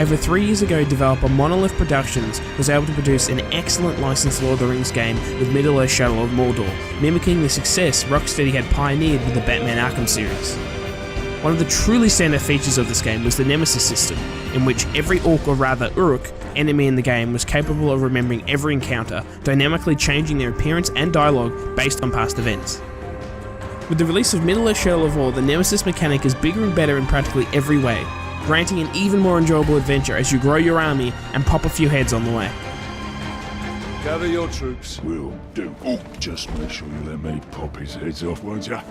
Over 3 years ago, developer Monolith Productions was able to produce an excellent licensed Lord of the Rings game with Middle-earth Shadow of Mordor, mimicking the success Rocksteady had pioneered with the Batman Arkham series. One of the truly standout features of this game was the Nemesis System, in which every orc, or rather Uruk, enemy in the game was capable of remembering every encounter, dynamically changing their appearance and dialogue based on past events. With the release of Middle-earth Shadow of War, the Nemesis mechanic is bigger and better in practically every way, granting an even more enjoyable adventure as you grow your army and pop a few heads on the way. Gather your troops. Will do. Oh, just make sure you let me pop his heads off, won't ya?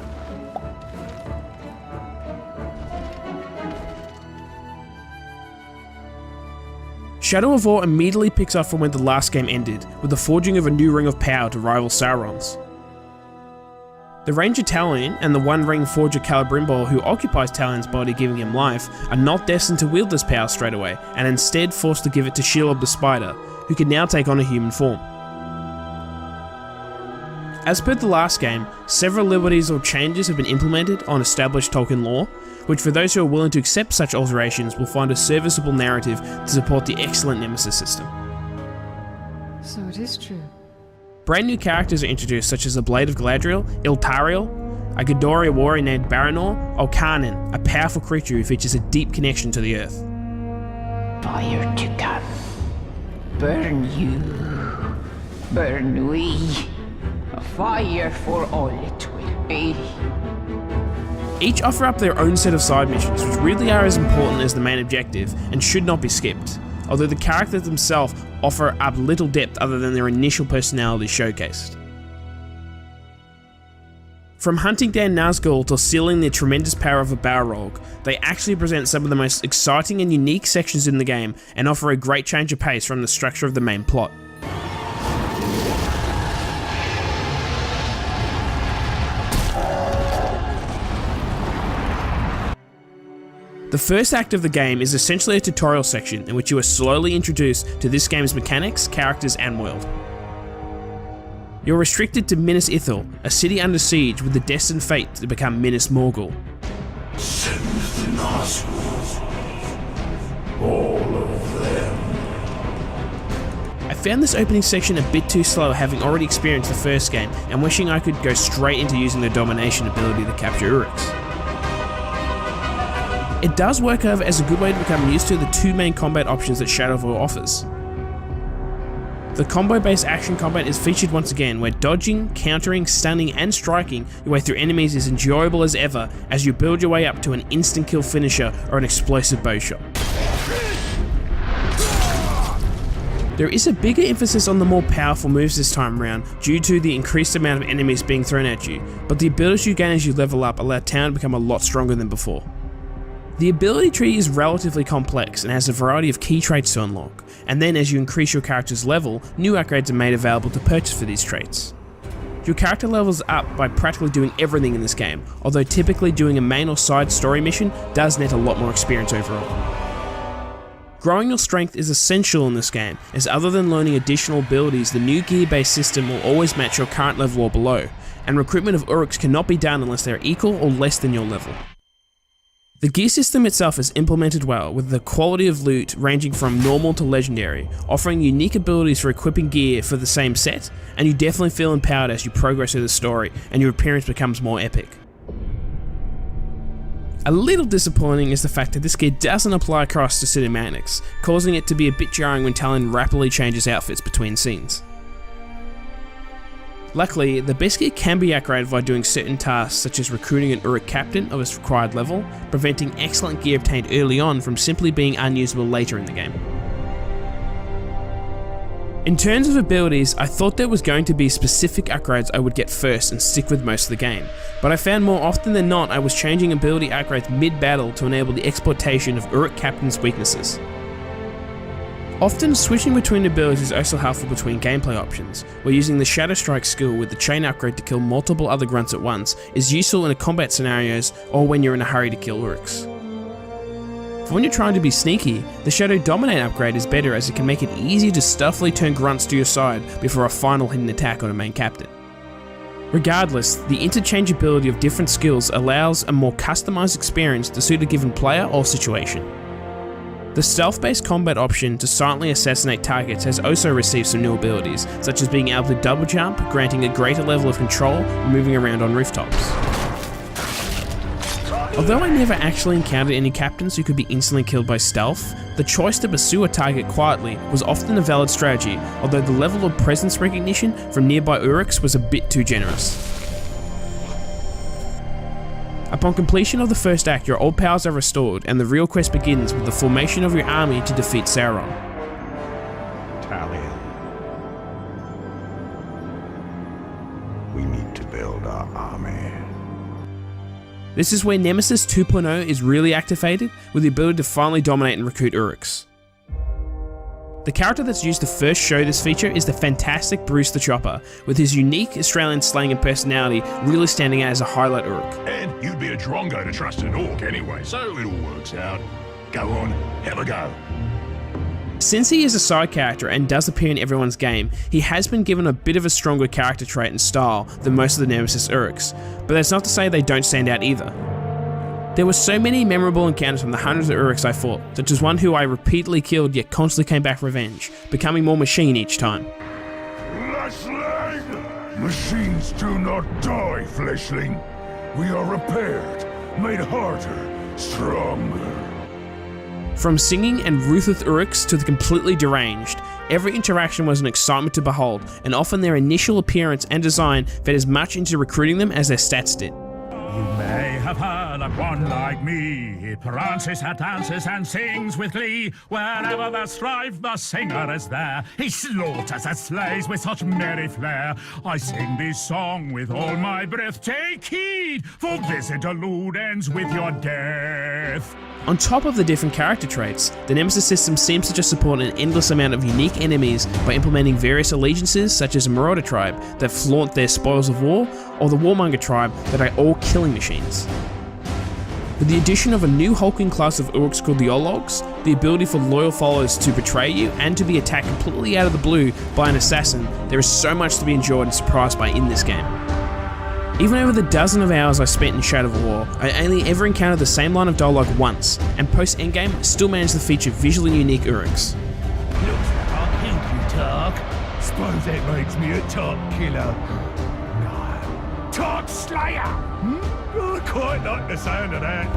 Shadow of War immediately picks up from where the last game ended, with the forging of a new ring of power to rival Sauron's. The Ranger Talion and the One Ring Forger Celebrimbor, who occupies Talion's body giving him life, are not destined to wield this power straight away, and instead forced to give it to Shelob the Spider, who can now take on a human form. As per the last game, several liberties or changes have been implemented on established Tolkien lore, which for those who are willing to accept such alterations will find a serviceable narrative to support the excellent Nemesis system. So it is true. Brand new characters are introduced, such as the Blade of Galadriel, Iltariel, a Gondorian warrior named Baranor, or Kanan, a powerful creature who features a deep connection to the earth. Fire to come. Burn you. Burn we. A fire for all it will be. Each offer up their own set of side missions, which really are as important as the main objective and should not be skipped, although the characters themselves offer up little depth other than their initial personalities showcased. From hunting down Nazgul to sealing the tremendous power of a Balrog, they actually present some of the most exciting and unique sections in the game and offer a great change of pace from the structure of the main plot. The first act of the game is essentially a tutorial section in which you are slowly introduced to this game's mechanics, characters, and world. You're restricted to Minas Ithil, a city under siege with the destined fate to become Minas Morgul. Send the Nazgûl. All of them. I found this opening section a bit too slow, having already experienced the first game, and wishing I could go straight into using the domination ability to capture Uruks. It does work, however, as a good way to become used to the two main combat options that Shadow of War offers. The combo-based action combat is featured once again, where dodging, countering, stunning, and striking your way through enemies is enjoyable as ever as you build your way up to an instant kill finisher or an explosive bow shot. There is a bigger emphasis on the more powerful moves this time around due to the increased amount of enemies being thrown at you, but the abilities you gain as you level up allow town to become a lot stronger than before. The ability tree is relatively complex and has a variety of key traits to unlock, and then as you increase your character's level, new upgrades are made available to purchase for these traits. Your character levels up by practically doing everything in this game, although typically doing a main or side story mission does net a lot more experience overall. Growing your strength is essential in this game, as other than learning additional abilities, the new gear-based system will always match your current level or below, and recruitment of Uruks cannot be done unless they are equal or less than your level. The gear system itself is implemented well, with the quality of loot ranging from normal to legendary, offering unique abilities for equipping gear for the same set, and you definitely feel empowered as you progress through the story and your appearance becomes more epic. A little disappointing is the fact that this gear doesn't apply across to cinematics, causing it to be a bit jarring when Talon rapidly changes outfits between scenes. Luckily, the best gear can be upgraded by doing certain tasks such as recruiting an Uruk captain of its required level, preventing excellent gear obtained early on from simply being unusable later in the game. In terms of abilities, I thought there was going to be specific upgrades I would get first and stick with most of the game, but I found more often than not I was changing ability upgrades mid-battle to enable the exploitation of Uruk captain's weaknesses. Often switching between abilities is also helpful between gameplay options, where using the Shadow Strike skill with the chain upgrade to kill multiple other grunts at once is useful in a combat scenarios or when you're in a hurry to kill Uruks. For when you're trying to be sneaky, the Shadow Dominate upgrade is better as it can make it easier to stealthily turn grunts to your side before a final hidden attack on a main captain. Regardless, the interchangeability of different skills allows a more customized experience to suit a given player or situation. The stealth-based combat option to silently assassinate targets has also received some new abilities, such as being able to double jump, granting a greater level of control when moving around on rooftops. Although I never actually encountered any captains who could be instantly killed by stealth, the choice to pursue a target quietly was often a valid strategy, although the level of presence recognition from nearby Uruks was a bit too generous. Upon completion of the first act, your old powers are restored, and the real quest begins with the formation of your army to defeat Sauron. Talia. We need to build our army. This is where Nemesis 2.0 is really activated, with the ability to finally dominate and recruit Uruks. The character that's used to first show this feature is the fantastic Bruce the Chopper, with his unique Australian slang and personality really standing out as a highlight Uruk. And you'd be a drongo to trust an orc anyway, so it all works out. Go on, have a go. Since he is a side character and does appear in everyone's game, he has been given a bit of a stronger character trait and style than most of the Nemesis Uruks, but that's not to say they don't stand out either. There were so many memorable encounters from the hundreds of Uruks I fought, such as one who I repeatedly killed yet constantly came back for revenge, becoming more machine each time. Fleshling! Machines do not die, Fleshling. We are repaired, made harder, stronger. From singing and ruthless Uruks to the completely deranged, every interaction was an excitement to behold, and often their initial appearance and design fed as much into recruiting them as their stats did. You may have heard of one like me. He prances and dances and sings with glee. Wherever there's strife, the singer is there. He slaughters and slays with such merry flair. I sing this song with all my breath. Take heed, for this interlude ends with your death. On top of the different character traits, the Nemesis system seems to just support an endless amount of unique enemies by implementing various allegiances such as a Marauder tribe that flaunt their spoils of war, or the Warmonger tribe that are all killing machines. With the addition of a new hulking class of Uruks called the Ologs, the ability for loyal followers to betray you and to be attacked completely out of the blue by an assassin, there is so much to be enjoyed and surprised by in this game. Even over the dozen of hours I spent in Shadow of War, I only ever encountered the same line of dialogue once, and post-endgame still managed to feature visually unique Uruks. Looks like I think you talk. Suppose that makes me a top killer. No. Top slayer! I quite like the sound of that.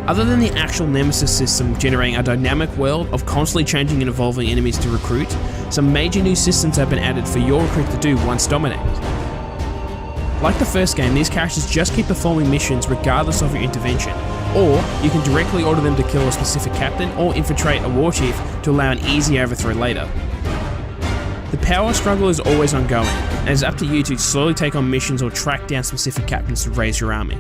Other than the actual Nemesis system generating a dynamic world of constantly changing and evolving enemies to recruit, some major new systems have been added for your recruit to do once dominated. Like the first game, these characters just keep performing missions regardless of your intervention, or you can directly order them to kill a specific captain or infiltrate a war chief to allow an easy overthrow later. The power struggle is always ongoing, and it's up to you to slowly take on missions or track down specific captains to raise your army.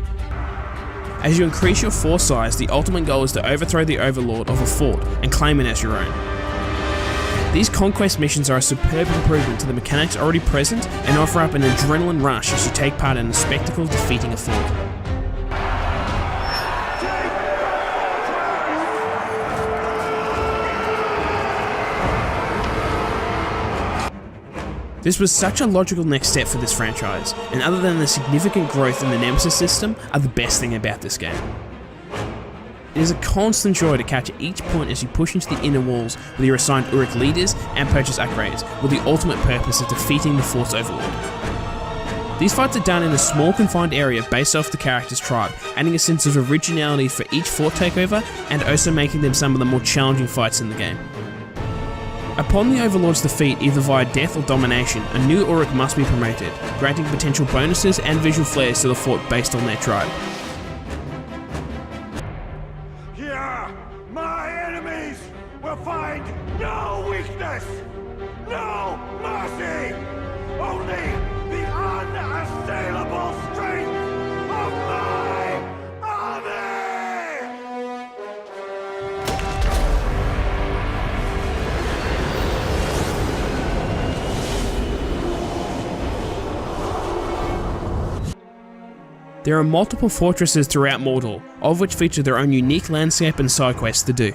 As you increase your force size, the ultimate goal is to overthrow the overlord of a fort and claim it as your own. These conquest missions are a superb improvement to the mechanics already present and offer up an adrenaline rush as you take part in the spectacle of defeating a fort. This was such a logical next step for this franchise, and other than the significant growth in the Nemesis system, are the best thing about this game. It is a constant joy to capture each point as you push into the inner walls with your assigned Uruk leaders and purchase upgrades, with the ultimate purpose of defeating the Fort's overlord. These fights are done in a small confined area based off the character's tribe, adding a sense of originality for each fort takeover and also making them some of the more challenging fights in the game. Upon the Overlord's defeat, either via death or domination, a new Uruk must be promoted, granting potential bonuses and visual flares to the fort based on their tribe. My enemies will find no weakness, no mercy, only the unassailable strength of my army! There are multiple fortresses throughout Mordor, all of which feature their own unique landscape and side quests to do.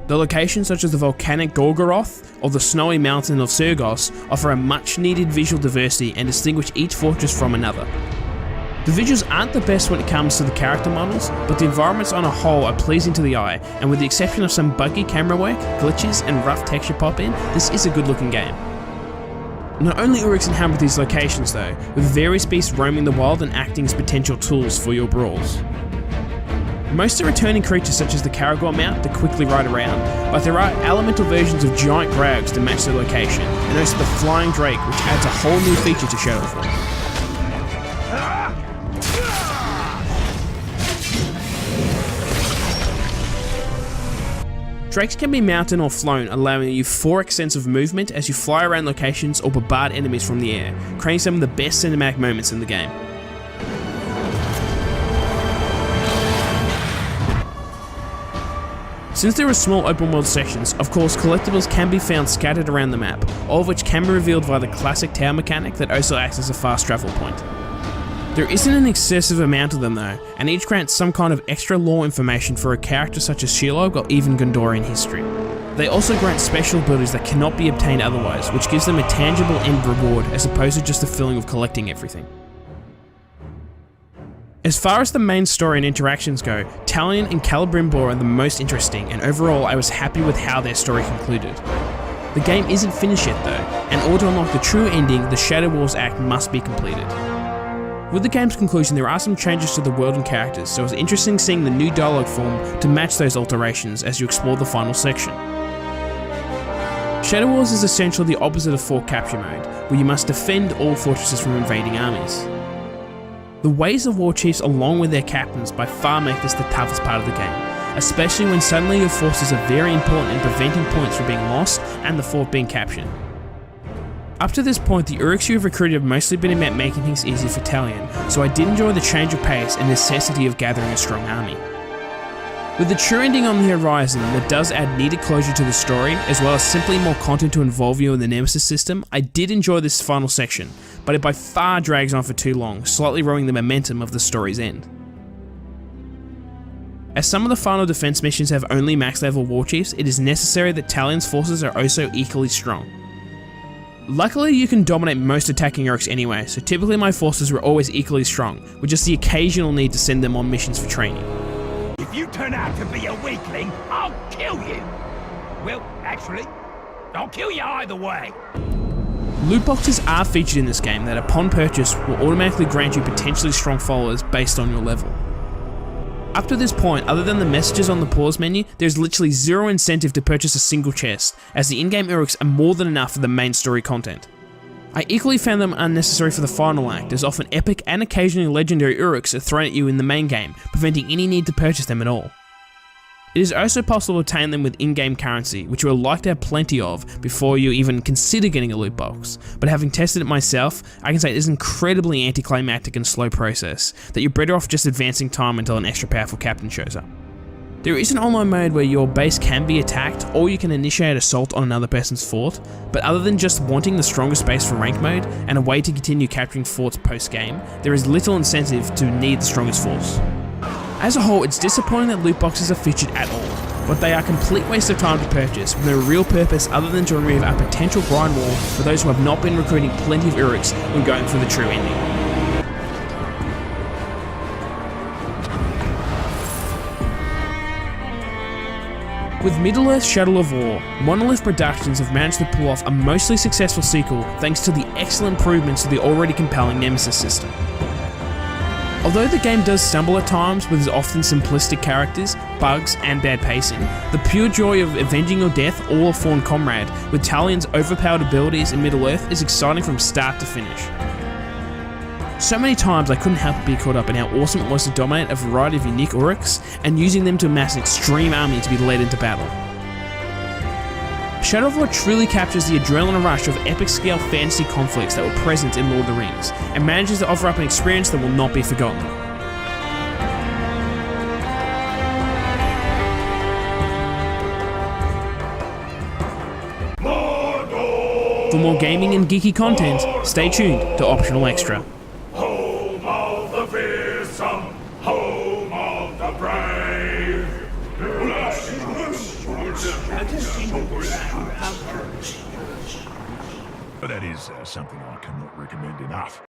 The locations such as the volcanic Gorgoroth or the snowy mountain of Surgos offer a much needed visual diversity and distinguish each fortress from another. The visuals aren't the best when it comes to the character models, but the environments on a whole are pleasing to the eye, and with the exception of some buggy camera work, glitches and rough texture pop-in, this is a good looking game. Not only Uruks inhabit these locations though, with various beasts roaming the wild and acting as potential tools for your brawls. Most are returning creatures such as the Karagor mount to quickly ride around, but there are elemental versions of giant Graugs to match their location, and also the Flying Drake, which adds a whole new feature to Shadowfall. Drakes can be mounted or flown, allowing you 4x sense of movement as you fly around locations or bombard enemies from the air, creating some of the best cinematic moments in the game. Since there are small open world sections, of course collectibles can be found scattered around the map, all of which can be revealed via the classic tower mechanic that also acts as a fast travel point. There isn't an excessive amount of them though, and each grants some kind of extra lore information for a character such as Shelob or even Gondorian history. They also grant special abilities that cannot be obtained otherwise, which gives them a tangible end reward as opposed to just the feeling of collecting everything. As far as the main story and interactions go, Talion and Celebrimbor are the most interesting, and overall I was happy with how their story concluded. The game isn't finished yet though, and in order to unlock the true ending, the Shadow Wars Act must be completed. With the game's conclusion, there are some changes to the world and characters, so it's interesting seeing the new dialogue form to match those alterations as you explore the final section. Shadow Wars is essentially the opposite of Fort Capture mode, where you must defend all fortresses from invading armies. The ways of war chiefs along with their captains by far make this the toughest part of the game, especially when suddenly your forces are very important in preventing points from being lost and the fort being captured. Up to this point, the Uruks you have recruited have mostly been about making things easy for Talion, so I did enjoy the change of pace and necessity of gathering a strong army. With the true ending on the horizon that does add needed closure to the story, as well as simply more content to involve you in the Nemesis system, I did enjoy this final section, but it by far drags on for too long, slightly ruining the momentum of the story's end. As some of the final defense missions have only max level war chiefs, it is necessary that Talion's forces are also equally strong. Luckily you can dominate most attacking Uruks anyway, so typically my forces were always equally strong, with just the occasional need to send them on missions for training. If you turn out to be a weakling, I'll kill you! Well, actually, I'll kill you either way! Loot boxes are featured in this game that upon purchase will automatically grant you potentially strong followers based on your level. Up to this point, other than the messages on the pause menu, there's literally zero incentive to purchase a single chest, as the in-game Uruks are more than enough for the main story content. I equally found them unnecessary for the final act, as often epic and occasionally legendary Uruks are thrown at you in the main game, preventing any need to purchase them at all. It is also possible to obtain them with in-game currency, which you are likely to have plenty of before you even consider getting a loot box, but having tested it myself, I can say it is an incredibly anticlimactic and slow process, that you're better off just advancing time until an extra powerful captain shows up. There is an online mode where your base can be attacked, or you can initiate assault on another person's fort, but other than just wanting the strongest base for rank mode, and a way to continue capturing forts post-game, there is little incentive to need the strongest force. As a whole, it's disappointing that loot boxes are featured at all, but they are a complete waste of time to purchase with no real purpose other than to remove a potential grind wall for those who have not been recruiting plenty of Uruks when going for the true ending. With Middle-earth Shadow of War, Monolith Productions have managed to pull off a mostly successful sequel thanks to the excellent improvements to the already compelling Nemesis system. Although the game does stumble at times with its often simplistic characters, bugs, and bad pacing, the pure joy of avenging your death or a fallen comrade with Talion's overpowered abilities in Middle-earth is exciting from start to finish. So many times I couldn't help but be caught up in how awesome it was to dominate a variety of unique Uruks and using them to amass an extreme army to be led into battle. Shadow of War truly captures the adrenaline rush of epic-scale fantasy conflicts that were present in Lord of the Rings, and manages to offer up an experience that will not be forgotten. Mordor! For more gaming and geeky content, stay tuned to Optional Extra. Home of the fearsome, home of the brave. That is something I cannot recommend enough.